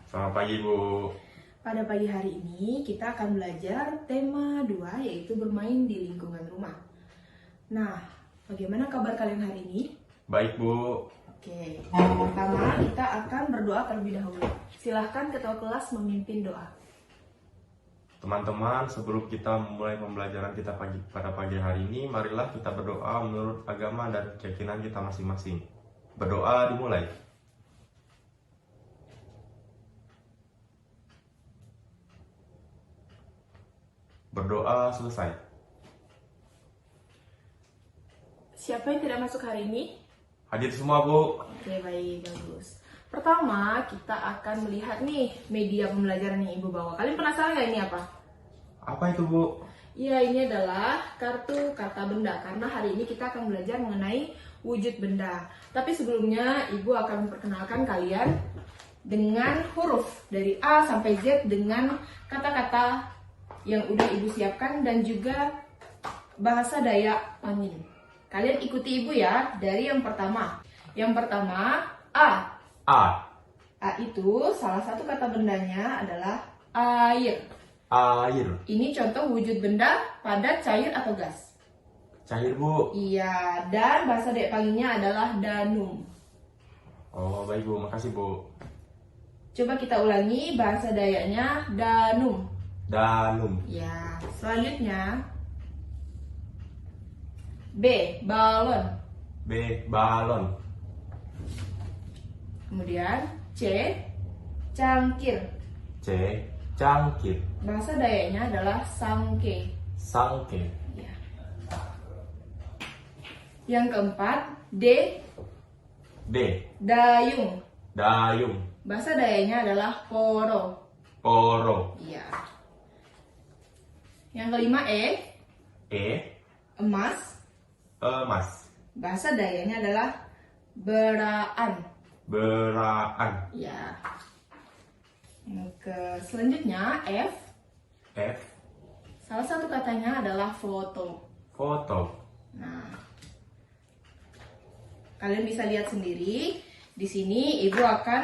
Selamat pagi, Bu. Pada pagi hari ini kita akan belajar tema 2 yaitu bermain di lingkungan rumah. Nah, bagaimana kabar kalian hari ini? Baik, Bu. Oke, pertama kita akan berdoa terlebih dahulu. Silahkan ketua kelas memimpin doa. Teman-teman, sebelum kita memulai pembelajaran kita pada pagi hari ini, marilah kita berdoa menurut agama dan keyakinan kita masing-masing. Berdoa dimulai. Berdoa selesai. Siapa yang tidak masuk hari ini? Hadir semua, Bu. Oke, baik, bagus. Pertama, kita akan melihat nih media pembelajaran yang Ibu bawa. Kalian penasaran nggak ini apa? Apa itu, Bu? Ya, ini adalah kartu kata benda. Karena hari ini kita akan belajar mengenai wujud benda. Tapi sebelumnya, Ibu akan memperkenalkan kalian dengan huruf dari A sampai Z dengan kata-kata yang udah Ibu siapkan dan juga bahasa Dayak Pangin. Kalian ikuti Ibu ya dari yang pertama. Yang pertama, A. A. A itu salah satu kata bendanya adalah air. Air. Ini contoh wujud benda padat, cair atau gas. Cair, Bu. Iya, dan bahasa Dayak Panginnya adalah danum. Oh, baik, Bu. Makasih, Bu. Coba kita ulangi bahasa Dayaknya danum. Danum. Ya, selanjutnya B. Balon. B. Balon. Kemudian C. Cangkir. C. Cangkir. Bahasa Dayaknya adalah sangke. Sangke. Ya. Yang keempat D. D. Dayung. Dayung. Bahasa Dayaknya adalah poro. Poro. Iya. Yang kelima E. E. Emas. Emas. Bahasa Dayaknya adalah beraan. Beraan. Ya. Selanjutnya F. F. Salah satu katanya adalah foto. Foto. Nah, kalian bisa lihat sendiri. Di sini Ibu akan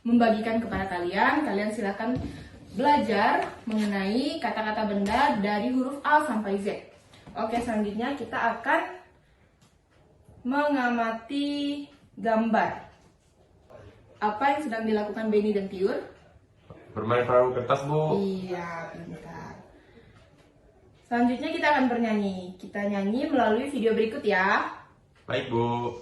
membagikan kepada kalian. Kalian silakan belajar mengenai kata-kata benda dari huruf A sampai Z. Oke, selanjutnya kita akan mengamati gambar. Apa yang sedang dilakukan Benny dan Tiur? Bermain perahu kertas, Bu. Iya, pintar. Selanjutnya kita akan bernyanyi. Kita nyanyi melalui video berikut ya. Baik, Bu.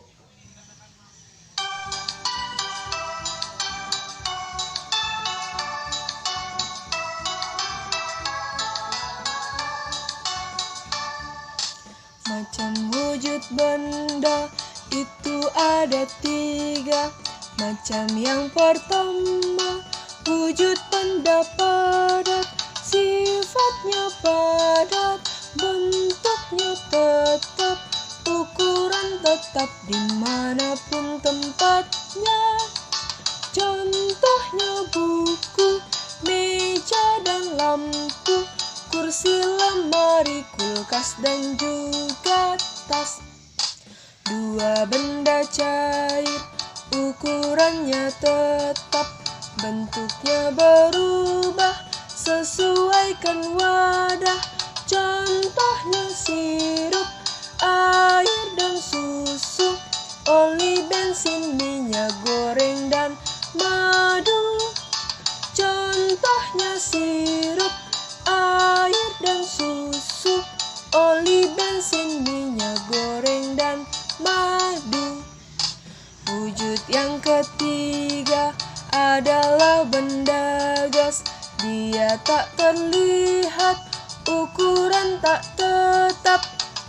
Macam wujud benda itu ada 3. Macam yang pertama, wujud benda padat, sifatnya padat, bentuknya tetap, ukuran tetap dimanapun tempatnya. Contohnya buku, meja dan lampu, kursi, lemari, kulkas dan juga tas. 2 benda cair, ukurannya tetap, bentuknya berubah, sesuaikan wadah. Contohnya sirup, air dan susu, oli, bensin, minyak goreng dan madu. Contohnya sirup, air dan susu, oli, bensin, minyak goreng dan madu. Wujud yang ketiga adalah benda gas. Dia tak terlihat, ukuran tak tetap,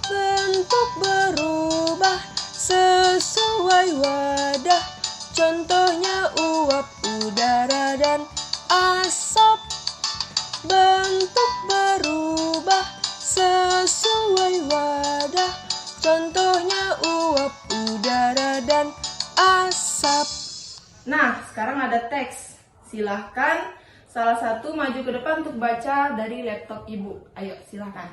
bentuk berubah sesuai wadah. Contohnya uap, udara dan asap. Bentuk berubah sesuai wadah. Contohnya uap, udara dan asap. Nah, sekarang ada teks. Silahkan salah satu maju ke depan untuk baca dari laptop Ibu. Ayo, silahkan.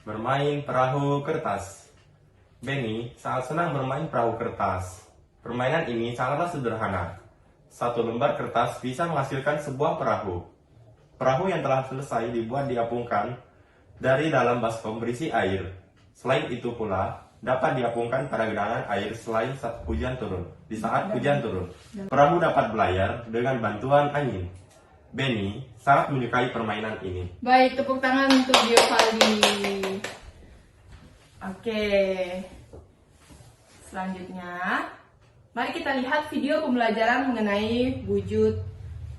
Bermain perahu kertas. Benny sangat senang bermain perahu kertas. Permainan ini sangatlah sederhana. Satu lembar kertas bisa menghasilkan sebuah perahu. Perahu yang telah selesai dibuat diapungkan dari dalam baskom berisi air. Selain itu pula, dapat diapungkan pada genangan air di saat hujan turun. Perahu dapat berlayar dengan bantuan angin. Benny sangat menyukai permainan ini. Baik, tepuk tangan untuk Giovaldi. Oke. Selanjutnya, mari kita lihat video pembelajaran mengenai wujud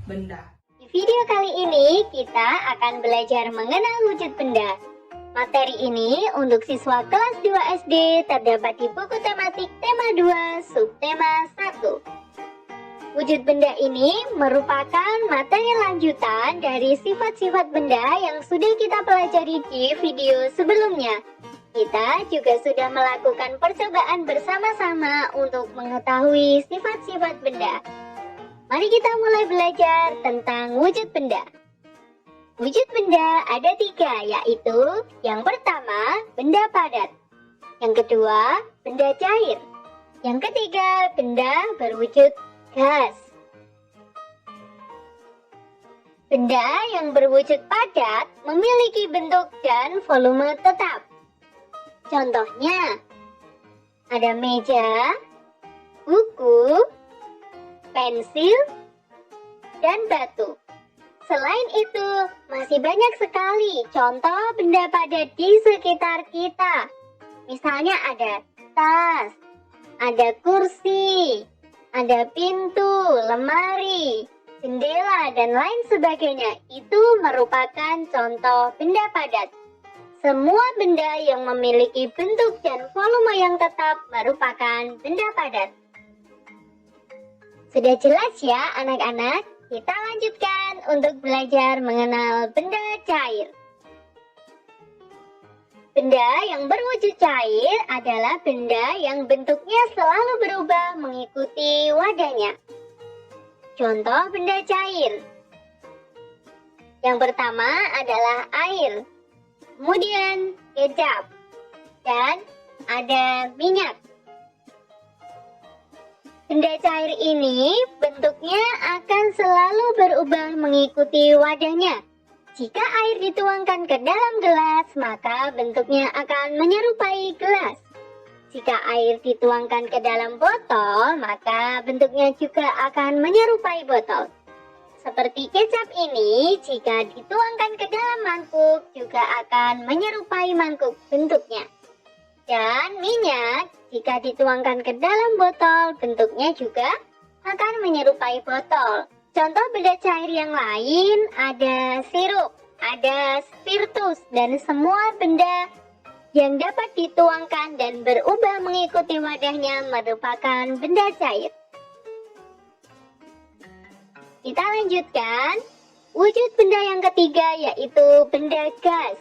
benda. Di video kali ini kita akan belajar mengenal wujud benda. Materi ini untuk siswa kelas 2 SD terdapat di buku tematik tema 2, subtema 1. Wujud benda ini merupakan materi lanjutan dari sifat-sifat benda yang sudah kita pelajari di video sebelumnya. Kita juga sudah melakukan percobaan bersama-sama untuk mengetahui sifat-sifat benda. Mari kita mulai belajar tentang wujud benda. Wujud benda ada 3, yaitu yang pertama, benda padat. Yang kedua, benda cair. Yang ketiga, benda berwujud gas. Benda yang berwujud padat memiliki bentuk dan volume tetap. Contohnya, ada meja, buku, pensil, dan batu. Selain itu, masih banyak sekali contoh benda padat di sekitar kita. Misalnya ada tas, ada kursi, ada pintu, lemari, jendela, dan lain sebagainya. Itu merupakan contoh benda padat. Semua benda yang memiliki bentuk dan volume yang tetap merupakan benda padat. Sudah jelas ya anak-anak? Kita lanjutkan untuk belajar mengenal benda cair. Benda yang berwujud cair adalah benda yang bentuknya selalu berubah mengikuti wadahnya. Contoh benda cair. Yang pertama adalah air, kemudian kecap, dan ada minyak. Benda cair ini bentuknya akan selalu berubah mengikuti wadahnya. Jika air dituangkan ke dalam gelas, maka bentuknya akan menyerupai gelas. Jika air dituangkan ke dalam botol, maka bentuknya juga akan menyerupai botol. Seperti kecap ini, jika dituangkan ke dalam mangkuk, juga akan menyerupai mangkuk bentuknya. Dan minyak, jika dituangkan ke dalam botol, bentuknya juga akan menyerupai botol. Contoh benda cair yang lain ada sirup, ada spiritus, dan semua benda yang dapat dituangkan dan berubah mengikuti wadahnya merupakan benda cair. Kita lanjutkan. Wujud benda yang ketiga yaitu benda gas.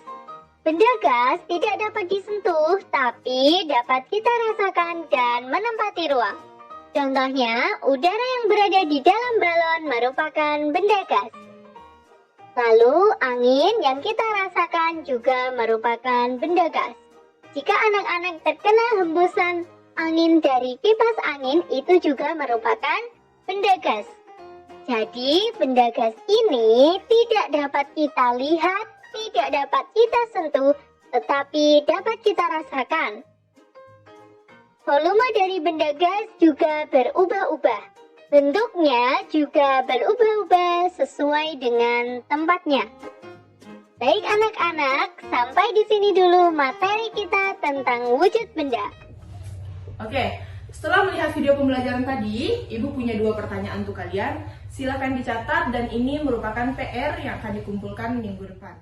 Benda gas tidak dapat disentuh, tapi dapat kita rasakan dan menempati ruang. Contohnya, udara yang berada di dalam balon merupakan benda gas. Lalu, angin yang kita rasakan juga merupakan benda gas. Jika anak-anak terkena hembusan angin dari kipas angin, itu juga merupakan benda gas. Jadi, benda gas ini tidak dapat kita lihat, tidak dapat kita sentuh, tetapi dapat kita rasakan. Volume dari benda gas juga berubah-ubah. Bentuknya juga berubah-ubah sesuai dengan tempatnya. Baik anak-anak, sampai di sini dulu materi kita tentang wujud benda. Oke, setelah melihat video pembelajaran tadi, Ibu punya 2 pertanyaan untuk kalian. Silakan dicatat dan ini merupakan PR yang akan dikumpulkan minggu depan.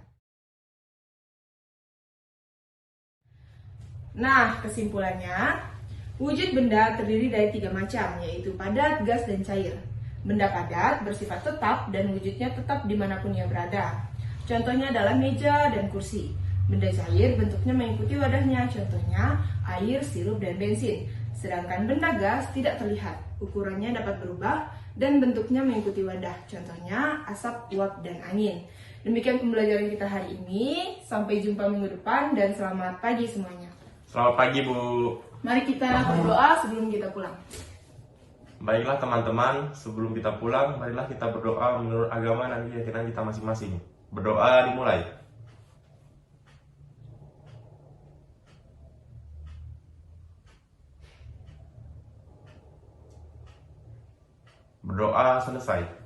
Nah, kesimpulannya, wujud benda terdiri dari 3 macam, yaitu padat, gas, dan cair. Benda padat bersifat tetap dan wujudnya tetap dimanapun ia berada. Contohnya adalah meja dan kursi. Benda cair bentuknya mengikuti wadahnya, contohnya air, sirup, dan bensin. Sedangkan benda gas tidak terlihat, ukurannya dapat berubah dan bentuknya mengikuti wadah, contohnya asap, uap, dan angin. Demikian pembelajaran kita hari ini, sampai jumpa minggu depan dan selamat pagi semuanya. Selamat pagi, Bu. Mari kita berdoa sebelum kita pulang. Baiklah teman-teman, sebelum kita pulang, marilah kita berdoa menurut agama dan keyakinan kita masing-masing. Berdoa dimulai. Berdoa selesai.